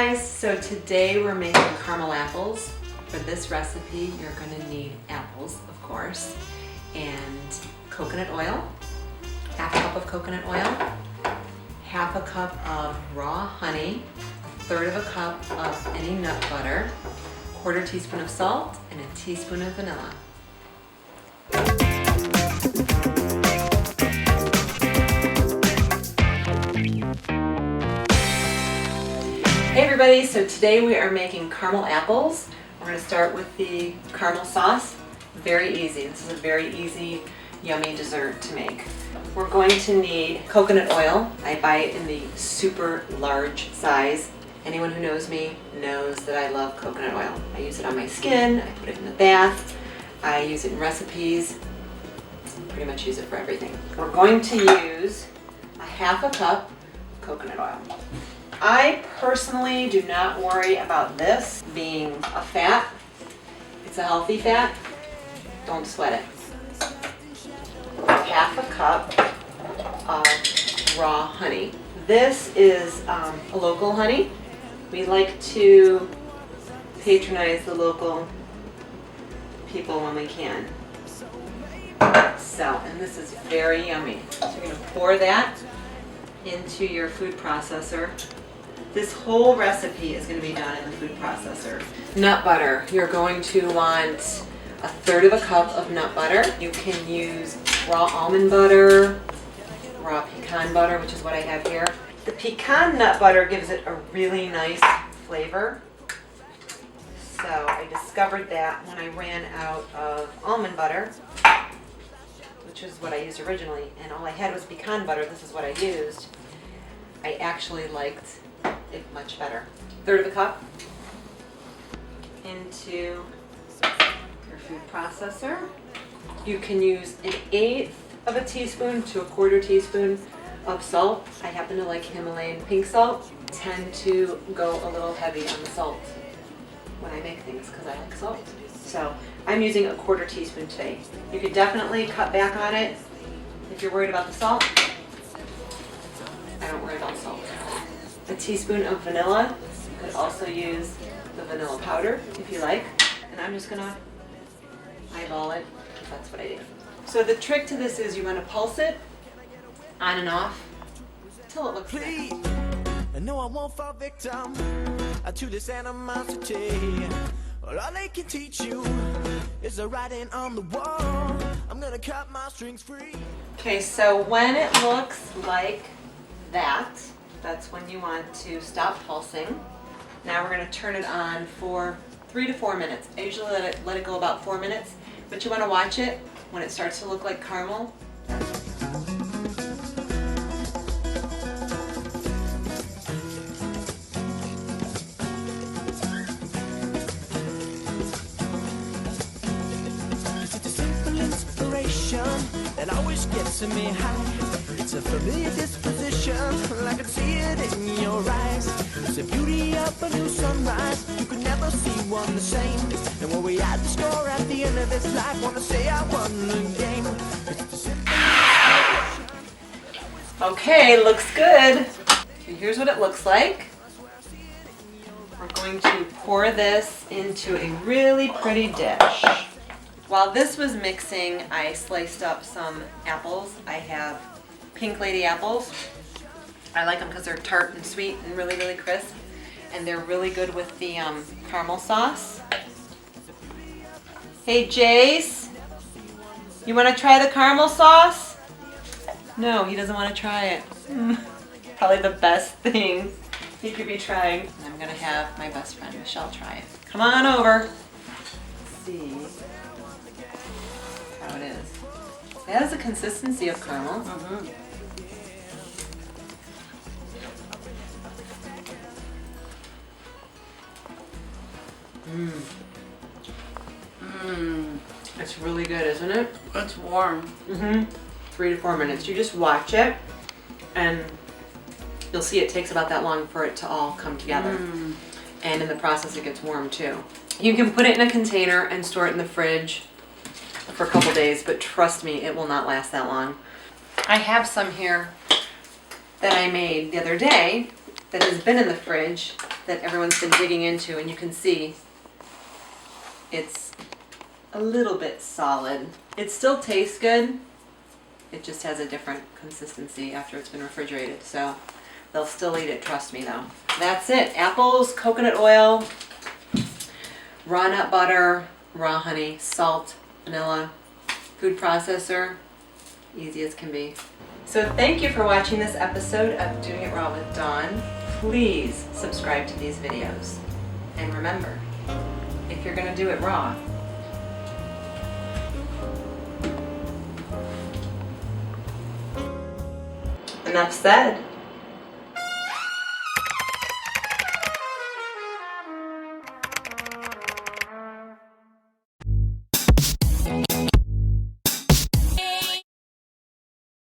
guys, so today we're making caramel apples. For this recipe, you're gonna need apples, of course, and coconut oil, half a cup of coconut oil, half a cup of raw honey, a third of a cup of any nut butter, a quarter teaspoon of salt, and a teaspoon of vanilla. Hey everybody, so today we are making caramel apples. We're going to start with the caramel sauce. Very easy. This is a very easy, yummy dessert to make. We're going to need coconut oil. I buy it in the super large size. Anyone who knows me knows that I love coconut oil. I use it on my skin, I put it in the bath, I use it in recipes, pretty much use it for everything. We're going to use a half a cup of coconut oil. I personally do not worry about this being a fat. It's a healthy fat. Don't sweat it. Half a cup of raw honey. This is a local honey. We like to patronize the local people when we can. So, and this is very yummy. So you're going to pour that into your food processor. This whole recipe is going to be done in the food processor. Nut butter. You're going to want a third of a cup of nut butter. You can use raw almond butter, raw pecan butter, which is what I have here. The pecan nut butter gives it a really nice flavor. So I discovered that when I ran out of almond butter, which is what I used originally, and all I had was pecan butter. This is what I used. I actually liked it much better. Third of a cup into your food processor. You can use an eighth of a teaspoon to a quarter teaspoon of salt. I happen to like Himalayan pink salt. Tend to go a little heavy on the salt when I make things because I like salt. So I'm using a quarter teaspoon today. You could definitely cut back on it if you're worried about the salt. I don't worry about salt. A teaspoon of vanilla. You could also use the vanilla powder if you like. And I'm just gonna eyeball it because that's what I do. So the trick to this is you want to pulse it on and off until it looks nice. No, I won't fall victim to this animosity. All they can teach you is the writing on the wall. I'm gonna cut my strings free. Okay, so when it looks like that, that's when you want to stop pulsing. Now we're going to turn it on for 3 to 4 minutes. I usually let it go about 4 minutes, but you want to watch it when it starts to look like caramel. It's a simple inspiration that always gets me high. It's a familiar disposition, I can see it in your eyes. It's the beauty of a new sunrise, you could never see one the same. And when we add the score at the end of this life, wanna say I won the game. Okay, looks good. Okay, here's what it looks like. We're going to pour this into a really pretty dish. While this was mixing, I sliced up some apples. I have Pink Lady apples. I like them because they're tart and sweet and really, really crisp. And they're really good with the caramel sauce. Hey Jace, you want to try the caramel sauce? No, he doesn't want to try it. Probably the best thing he could be trying. And I'm going to have my best friend Michelle try it. Come on over. Let's see how it is. It has the consistency of caramel. It's really good, isn't it? It's warm. 3 to 4 minutes. You just watch it and you'll see it takes about that long for it to all come together. And in the process it gets warm too. You can put it in a container and store it in the fridge for a couple days, but trust me, it will not last that long. I have some here that I made the other day that has been in the fridge that everyone's been digging into, and you can see it's a little bit solid. It still tastes good. It just has a different consistency after it's been refrigerated. So they'll still eat it, trust me though. That's it. Apples, coconut oil, raw nut butter, raw honey, salt, vanilla, food processor, easy as can be. So thank you for watching this episode of Doing It Raw with Dawn. Please subscribe to these videos. And remember, if you're gonna do it raw, enough said.